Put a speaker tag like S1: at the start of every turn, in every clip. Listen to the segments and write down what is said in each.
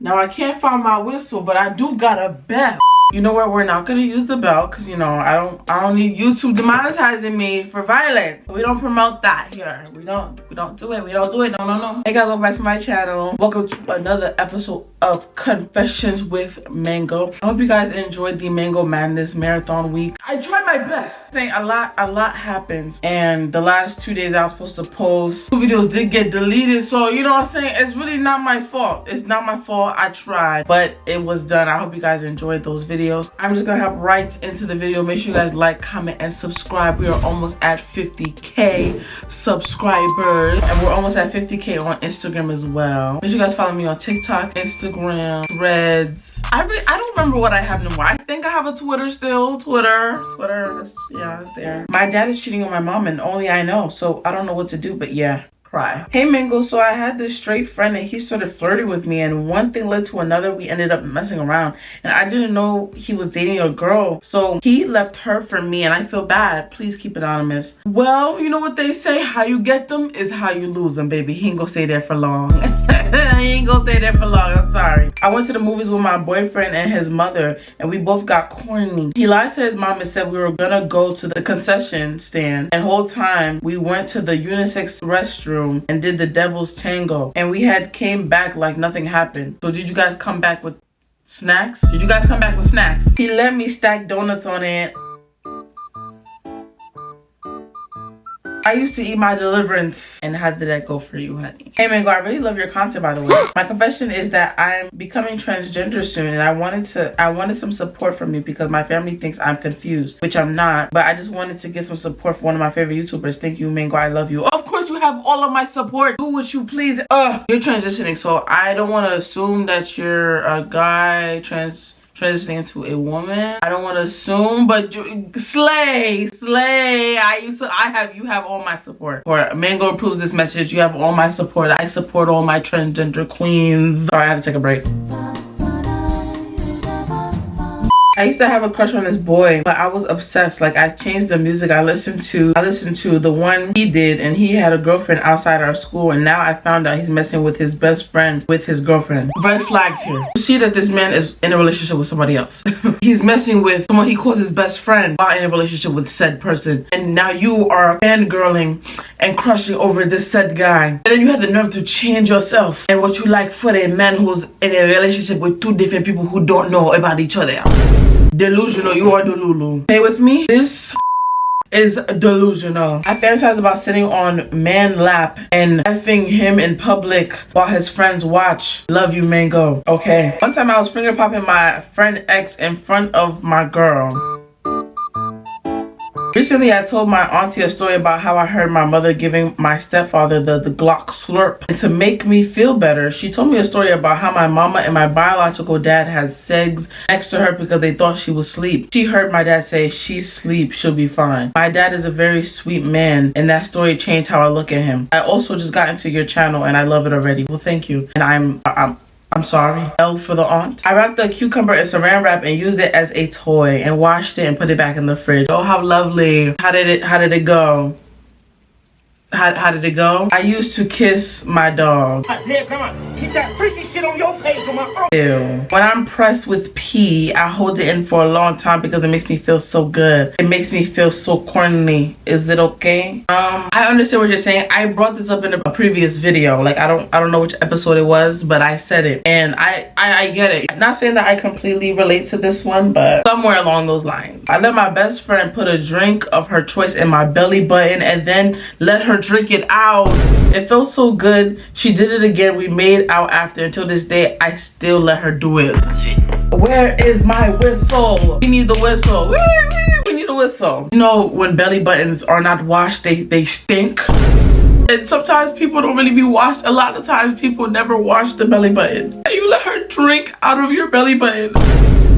S1: Now I can't find my whistle, but I do got a bell. You know what? We're not gonna use the bell because you know I don't need YouTube demonetizing me for violence. We don't promote that here. We don't do it. We don't do it. No. Hey guys, welcome back to my channel. Welcome to another episode of Confessions with Mango. I hope you guys enjoyed the Mango Madness Marathon week. I tried my best. Saying a lot happens, and the last 2 days I was supposed to post 2 videos did get deleted. So you know what I'm saying? It's really not my fault. It's not my fault. I tried, but it was done. I hope you guys enjoyed those videos. I'm just gonna hop right into the video. Make sure you guys like, comment, and subscribe. We are almost at 50K subscribers, and we're almost at 50K on Instagram as well. Make sure you guys follow me on TikTok, Instagram, Threads. I don't remember what I have no more. I think I have a Twitter still. Twitter, yeah, it's there. My dad is cheating on my mom, and only I know, so I don't know what to do, but yeah. Cry. Hey Mango, so I had this straight friend and he started flirting with me, and one thing led to another. We ended up messing around and I didn't know he was dating a girl, so he left her for me and I feel bad. Please keep it anonymous. Well, you know what they say, how you get them is how you lose them, baby. He ain't gonna stay there for long. He ain't gonna stay there for long. I'm sorry. I went to the movies with my boyfriend and his mother and we both got corny. He lied to his mom and said we were gonna go to the concession stand, and the whole time we went to the unisex restroom and did the devil's tango, and we had came back like nothing happened. So did you guys come back with snacks? Did you guys come back with snacks? He let me stack donuts on it. I used to eat my deliverance. And how did that go for you, honey? Hey Mango, I really love your content, by the way. My confession is that I'm becoming transgender soon, and I wanted some support from you because my family thinks I'm confused, which I'm not, but I just wanted to get some support for one of my favorite YouTubers. Thank you, Mango. I love you. Of course you have all of my support. Do what you please. You're transitioning, so I don't want to assume that you're a guy transitioning into a woman. I don't want to assume, but you slay. You have all my support. Or Mango approves this message. You have all my support. I support all my transgender queens. Sorry, I had to take a break. I used to have a crush on this boy, but I was obsessed. Like, I changed the music I listened to the one he did, and he had a girlfriend outside our school, and now I found out he's messing with his best friend with his girlfriend. Red flags here. You see that this man is in a relationship with somebody else. He's messing with someone he calls his best friend while in a relationship with said person, and now you are fangirling and crushing over this said guy, and then you have the nerve to change yourself and what you like for a man who's in a relationship with 2 different people who don't know about each other. Delusional. You are delulu. Stay with me. This is delusional. I fantasize about sitting on man lap and effing him in public while his friends watch. Love you, Mango. Okay. One time I was finger popping my friend ex in front of my girl. Recently, I told my auntie a story about how I heard my mother giving my stepfather the Glock slurp. And to make me feel better, she told me a story about how my mama and my biological dad had sex next to her because they thought she was asleep. She heard my dad say, she's asleep, she'll be fine. My dad is a very sweet man, and that story changed how I look at him. I also just got into your channel and I love it already. Well, thank you. And I'm sorry. L for the aunt. I wrapped the cucumber in saran wrap and used it as a toy and washed it and put it back in the fridge. Oh, how lovely. How did it go? How did it go? I used to kiss my dog.
S2: Yeah, come on. Keep that freaky shit on your page on my own.
S1: Ew. When I'm pressed with pee, I hold it in for a long time because it makes me feel so good. It makes me feel so corny. Is it okay? I understand what you're saying. I brought this up in a previous video. Like, I don't know which episode it was, but I said it. And I get it. I'm not saying that I completely relate to this one, but somewhere along those lines. I let my best friend put a drink of her choice in my belly button and then let her drink it out. It felt so good. She did it again. We made out after. Until this day, I still let her do it. Where is my whistle? We need the whistle. We need a whistle. You know, when belly buttons are not washed, they stink. And sometimes people don't really be washed. A lot of times people never wash the belly button. And you let her drink out of your belly button.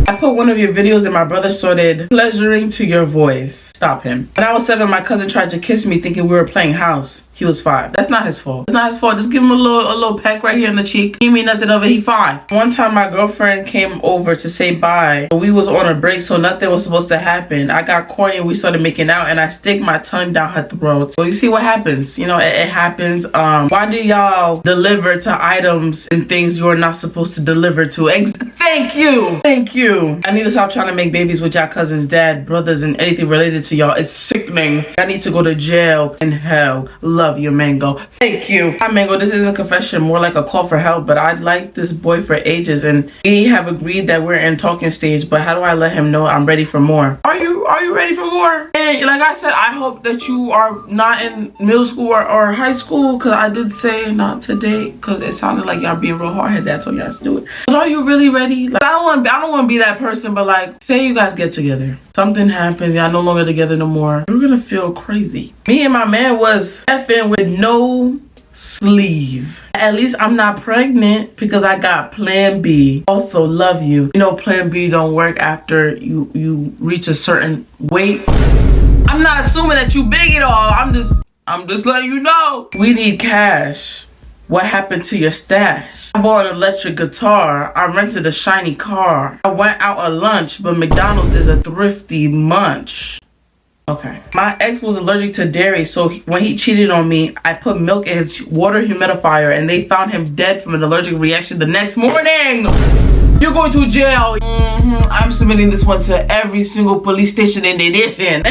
S1: I put one of your videos and my brother started pleasuring to your voice. Stop him. When I was 7, my cousin tried to kiss me thinking we were playing house. he was 5. That's not his fault. It's not his fault. Just give him a little peck right here in the cheek. He mean nothing of it. He 5. One time my girlfriend came over to say bye. We was on a break, so nothing was supposed to happen. I got corny and we started making out, and I stick my tongue down her throat. So you see what happens. You know, it happens. Why do y'all deliver to items and things you're not supposed to deliver to? Thank you. Thank you. I need to stop trying to make babies with y'all cousins, dad, brothers, and anything related to y'all. It's sickening. I need to go to jail in hell. Love you, Mango. Thank you. Hi, Mango. This isn't a confession, more like a call for help, but I'd like this boy for ages, and we have agreed that we're in talking stage, but how do I let him know I'm ready for more? Are you ready for more? And like I said, I hope that you are not in middle school or high school, because I did say not today, because it sounded like y'all being real hard-headed. That's all y'all to do it. But are you really ready? Like, I don't want to be that person, but like, say you guys get together, something happens, y'all no longer together no more, you're gonna feel crazy. Me and my man was effing with no sleeve. At least I'm not pregnant because I got plan B. Also, love you. You know, plan B don't work after you reach a certain weight. I'm not assuming that you big at all. I'm just letting you know. We need cash. What happened to your stash? I bought an electric guitar. I rented a shiny car. I went out at lunch, but McDonald's is a thrifty munch. Okay. My ex was allergic to dairy, so when he cheated on me, I put milk in his water humidifier, and they found him dead from an allergic reaction the next morning. You're going to jail. I'm submitting this one to every single police station in the nation.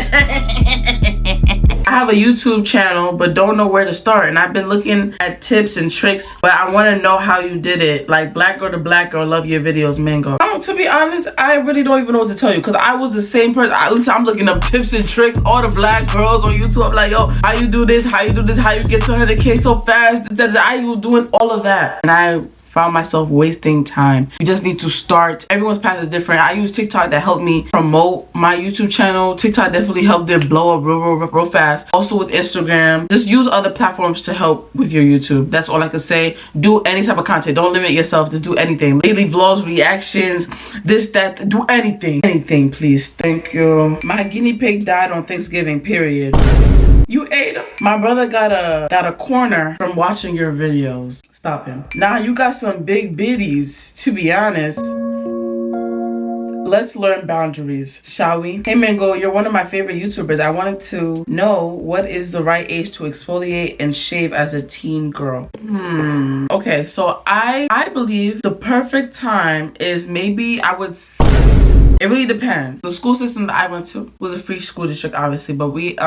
S1: I have a YouTube channel, but don't know where to start, and I've been looking at tips and tricks, but I want to know how you did it. Like, black girl to black girl, love your videos, Mango. To be honest, I really don't even know what to tell you, because I was the same person. I'm looking up tips and tricks, all the black girls on YouTube. I'm like, yo, how you do this, how you do this, how you get to 100K so fast. I was doing all of that, and I found myself wasting time. You just need to start. Everyone's path is different. I use TikTok that helped me promote my YouTube channel. TikTok definitely helped it blow up real fast. Also with Instagram. Just use other platforms to help with your YouTube. That's all I can say. Do any type of content. Don't limit yourself. Just do anything. Daily vlogs, reactions, this, that. Do anything. Anything, please. Thank you. My guinea pig died on Thanksgiving, period. You ate him? My brother got a corner from watching your videos. Stop him. Nah, you got some big biddies, to be honest. Let's learn boundaries, shall we? Hey Mango, you're one of my favorite YouTubers. I wanted to know what is the right age to exfoliate and shave as a teen girl. Okay, so I believe the perfect time is maybe it really depends. The school system that I went to was a free school district, obviously, but we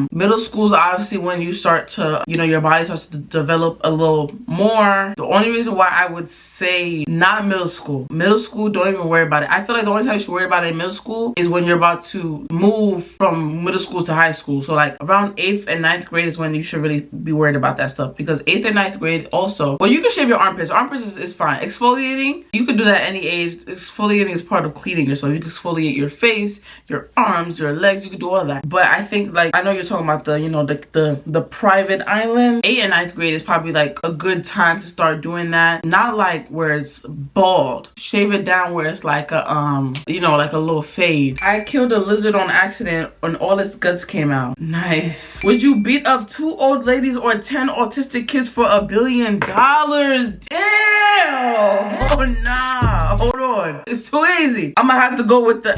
S1: middle school's obviously when you start to, you know, your body starts to develop a little more. The only reason why I would say not middle school, don't even worry about it. I feel like the only time you should worry about it in middle school is when you're about to move from middle school to high school. So like around 8th and 9th grade is when you should really be worried about that stuff, because 8th and 9th grade also, well, you can shave your armpits. Armpits is fine. Exfoliating, you can do that at any age. Exfoliating is part of cleaning yourself. You can exfoliate your face, your arms, your legs. You can do all that. But I think, like, I know you're talking about the, you know, the private island. 8th and 9th grade is probably like a good time to start doing that. Not like where it's bald. Shave it down where it's like a you know, like a little fade. I killed a lizard on accident and all its guts came out. Nice. Would you beat up 2 old ladies or 10 autistic kids for $1 billion? Damn! Oh nah, hold on. It's too easy. I'm gonna have to go with the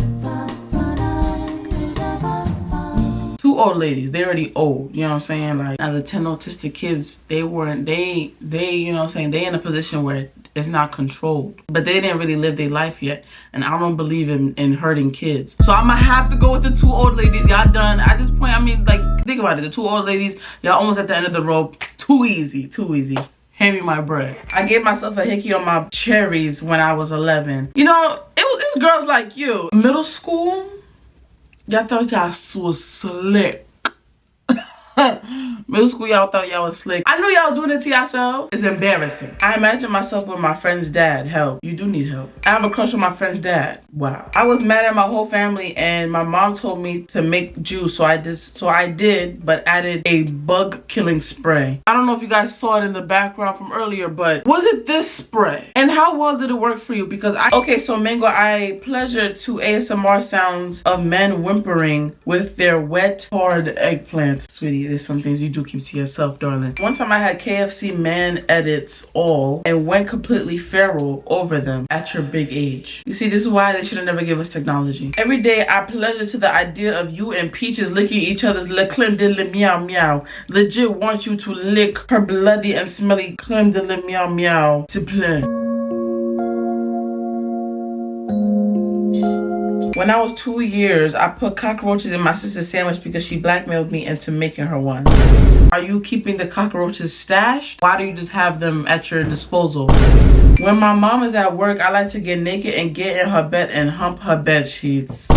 S1: 2 old ladies. They already old, you know what I'm saying? Like, now the 10 autistic kids, they you know what I'm saying, they in a position where it's not controlled, but they didn't really live their life yet, and I don't believe in hurting kids. So I'm gonna have to go with the 2 old ladies. Y'all done at this point. I mean, like, think about it. The 2 old ladies, y'all almost at the end of the rope. Too easy. Hand me my bread. I gave myself a hickey on my cherries when I was 11. You know, it's girls like you. Middle school, y'all thought y'all was slick. Middle school, y'all thought y'all was slick. I knew y'all was doing it to yourself. It's embarrassing. I imagine myself with my friend's dad. Help. You do need help. I have a crush on my friend's dad. Wow. I was mad at my whole family, and my mom told me to make juice, so I did, but added a bug killing spray. I don't know if you guys saw it in the background from earlier, but was it this spray? And how well did it work for you? Because okay, so Mango, I pleasured to ASMR sounds of men whimpering with their wet, hard eggplants, sweetie. obviously there's some things you do keep to yourself, darling. One time I had KFC man edits all and went completely feral over them at your big age. You see, this is why they should have never given us technology. Every day I pleasure to the idea of you and Peaches licking each other's le creme de le meow meow. Legit want you to lick her bloody and smelly creme de le meow meow to play. When I was 2 years, I put cockroaches in my sister's sandwich because she blackmailed me into making her one. Are you keeping the cockroaches stashed? Why do you just have them at your disposal? When my mom is at work, I like to get naked and get in her bed and hump her bed sheets.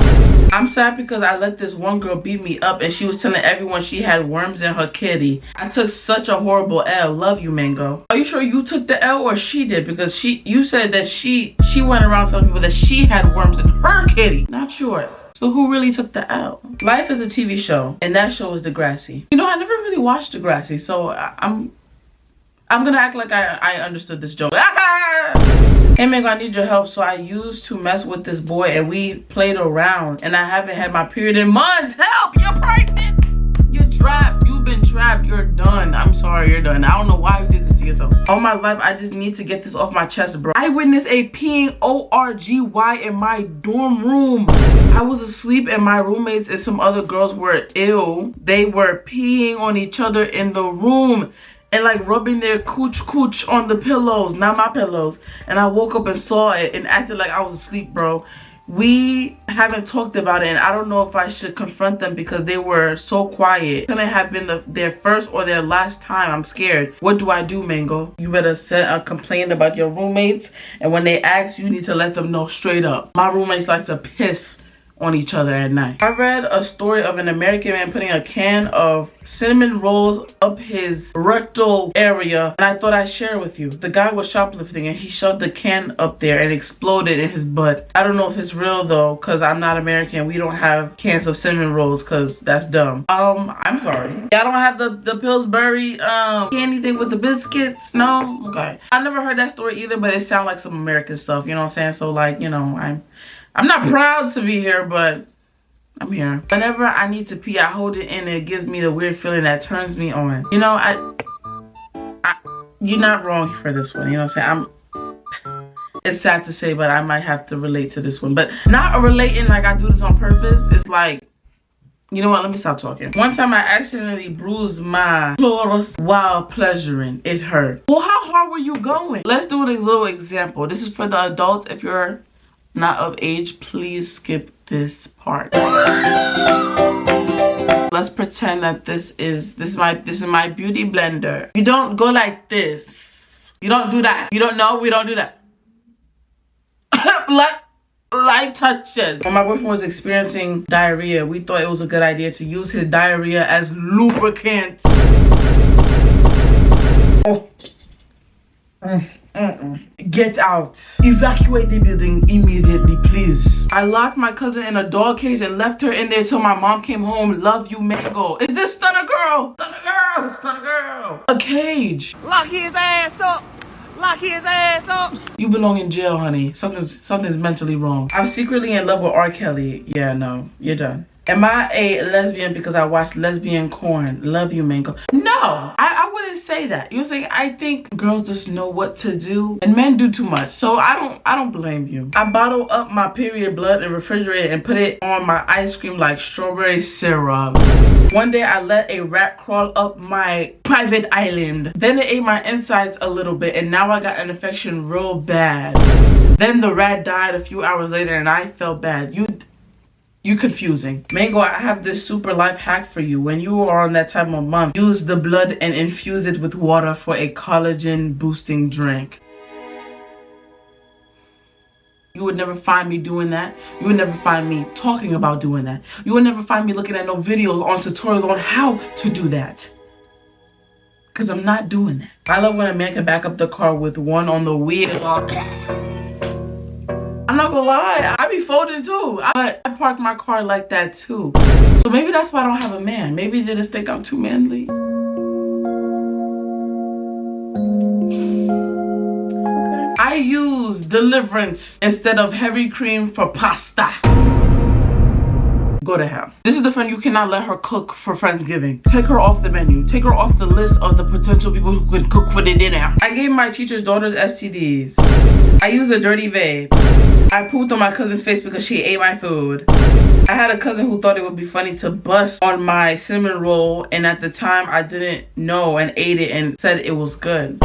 S1: I'm sad because I let this one girl beat me up and she was telling everyone she had worms in her kitty. I took such a horrible L. Love you, Mango. Are you sure you took the L or she did? Because you said that she went around telling people that she had worms in her kitty, not yours. So who really took the L? Life is a TV show, and that show is Degrassi. You know, I never really watched Degrassi, so I'm gonna act like I understood this joke. Hey Mango, I need your help. So I used to mess with this boy and we played around and I haven't had my period in months. Help! You're pregnant! You're trapped. You've been trapped. You're done. I'm sorry, you're done. I don't know why you did this to yourself. All my life, I just need to get this off my chest, bro. I witnessed a peeing ORGY in my dorm room. I was asleep and my roommates and some other girls were ill. They were peeing on each other in the room and like rubbing their cooch on the pillows, not my pillows. And I woke up and saw it and acted like I was asleep, bro. We haven't talked about it and I don't know if I should confront them because they were so quiet. Couldn't have been their first or their last time. I'm scared. What do I do, Mango? You better send a complaint about your roommates, and when they ask, you need to let them know straight up. My roommates like to piss on each other at night. I read a story of an American man putting a can of cinnamon rolls up his rectal area, and I thought I'd share it with you. The guy was shoplifting and he shoved the can up there and exploded in his butt. I don't know if it's real though, because I'm not American. We don't have cans of cinnamon rolls because that's dumb. I'm sorry. Y'all don't have the Pillsbury candy thing with the biscuits? No? Okay. I never heard that story either, but it sounds like some American stuff, you know what I'm saying? So like, you know, I'm not proud to be here, but I'm here. Whenever I need to pee, I hold it in and it gives me the weird feeling that turns me on. You know, you're not wrong for this one, you know what I'm saying? It's sad to say, but I might have to relate to this one. But not relating like I do this on purpose. It's like, you know what, let me stop talking. One time I accidentally bruised my clitoris while pleasuring. It hurt. Well, how hard were you going? Let's do a little example. This is for the adults. If you're not of age, please skip this part. Let's pretend that this is my beauty blender. You don't go like this. You don't do that. You don't know. We don't do that. Light touches. When my boyfriend was experiencing diarrhea, we thought it was a good idea to use his diarrhea as lubricant. Oh. Get out. Evacuate the building immediately, please. I locked my cousin in a dog cage and left her in there till my mom came home. Love you, Mango. Is this Stunner Girl? Stunner Girl. Stunner Girl. A cage.
S2: Lock his ass up. Lock his ass up.
S1: You belong in jail, honey. Something's mentally wrong. I'm secretly in love with R. Kelly. Yeah, no. You're done. Am I a lesbian because I watched lesbian porn? Love you, Mango. No, I wouldn't say that. You're saying I think girls just know what to do and men do too much. So I don't blame you. I bottle up my period blood and refrigerate it and put it on my ice cream like strawberry syrup. One day I let a rat crawl up my private island. Then it ate my insides a little bit and now I got an infection real bad. Then the rat died a few hours later and I felt bad. You confusing. Mango, I have this super life hack for you. When you are on that time of month, use the blood and infuse it with water for a collagen boosting drink. You would never find me doing that. You would never find me talking about doing that. You would never find me looking at no videos on tutorials on how to do that. Because I'm not doing that. I love when a man can back up the car with one on the wheel. I'm not gonna lie, I be folding too. But I park my car like that too. So maybe that's why I don't have a man. Maybe they just think I'm too manly. Okay. I use Deliverance instead of heavy cream for pasta. go to hell. This is the friend you cannot let her cook for Friendsgiving. Take her off the menu. Take her off the list of the potential people who could cook for the dinner. I gave my teacher's daughter's STDs. I used a dirty vape. I pooped on my cousin's face because she ate my food. I had a cousin who thought it would be funny to bust on my cinnamon roll, and at the time I didn't know and ate it and said it was good.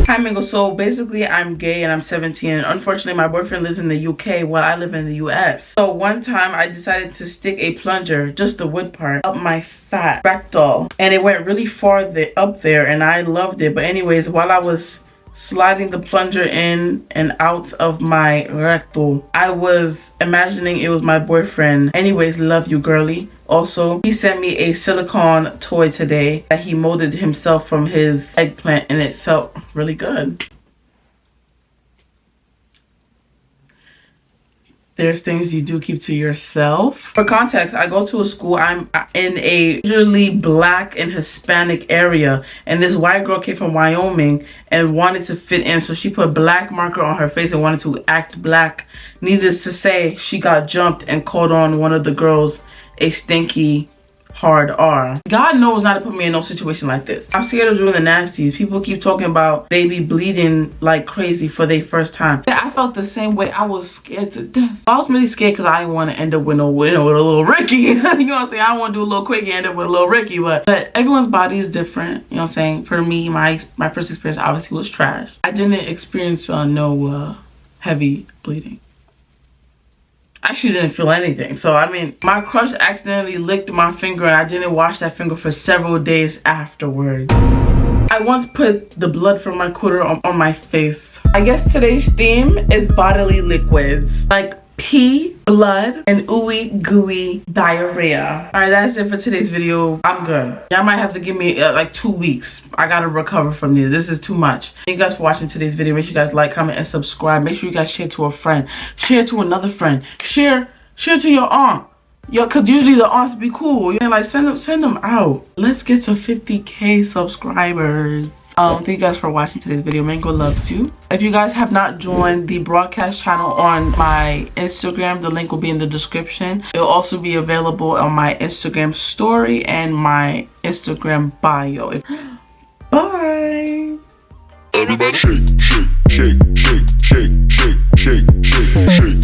S1: Hi Mango, so basically I'm gay and I'm 17 and unfortunately my boyfriend lives in the UK while I live in the US. So one time I decided to stick a plunger, just the wood part, up my fat rectal, and it went really far up there and I loved it. But anyways, while I was sliding the plunger in and out of my rectal, I was imagining it was my boyfriend. Anyways, love you girly. Also, he sent me a silicone toy today that he molded himself from his eggplant and it felt really good. There's things you do keep to yourself. For context, I go to a school, I'm in a usually black and Hispanic area, and this white girl came from Wyoming and wanted to fit in, so she put black marker on her face and wanted to act black. Needless to say, she got jumped and called on one of the girls a stinky hard R. God knows not to put me in no situation like this. I'm scared of doing the nasties. People keep talking about they be bleeding like crazy for their first time. I felt the same way. I was scared to death. I was really scared because I didn't want to end up with a little Ricky. You know what I'm saying? I don't want to do a little quickie and end up with a little Ricky, but everyone's body is different. You know what I'm saying? For me, my first experience obviously was trash. I didn't experience no heavy bleeding. I actually didn't feel anything. So I mean, my crush accidentally licked my finger and I didn't wash that finger for several days afterwards. I once put the blood from my quarter on my face. I guess today's theme is bodily liquids like pee, blood, and ooey gooey diarrhea. All right, that's it for today's video. I'm good. Y'all might have to give me like 2 weeks. I gotta recover from this. This is too much. Thank you guys for watching today's video. Make sure you guys like, comment, and subscribe. Make sure you guys share to a friend. Share to another friend. Share to your aunt. Yo, cause usually the aunts be cool. You know, like send them out. Let's get to 50K subscribers. Thank you guys for watching today's video. Mango loves you. If you guys have not joined the broadcast channel on my Instagram, the link will be in the description. It'll also be available on my Instagram story and my Instagram bio. Bye.
S3: Everybody shake, shake, shake, shake, shake, shake, shake, shake, shake.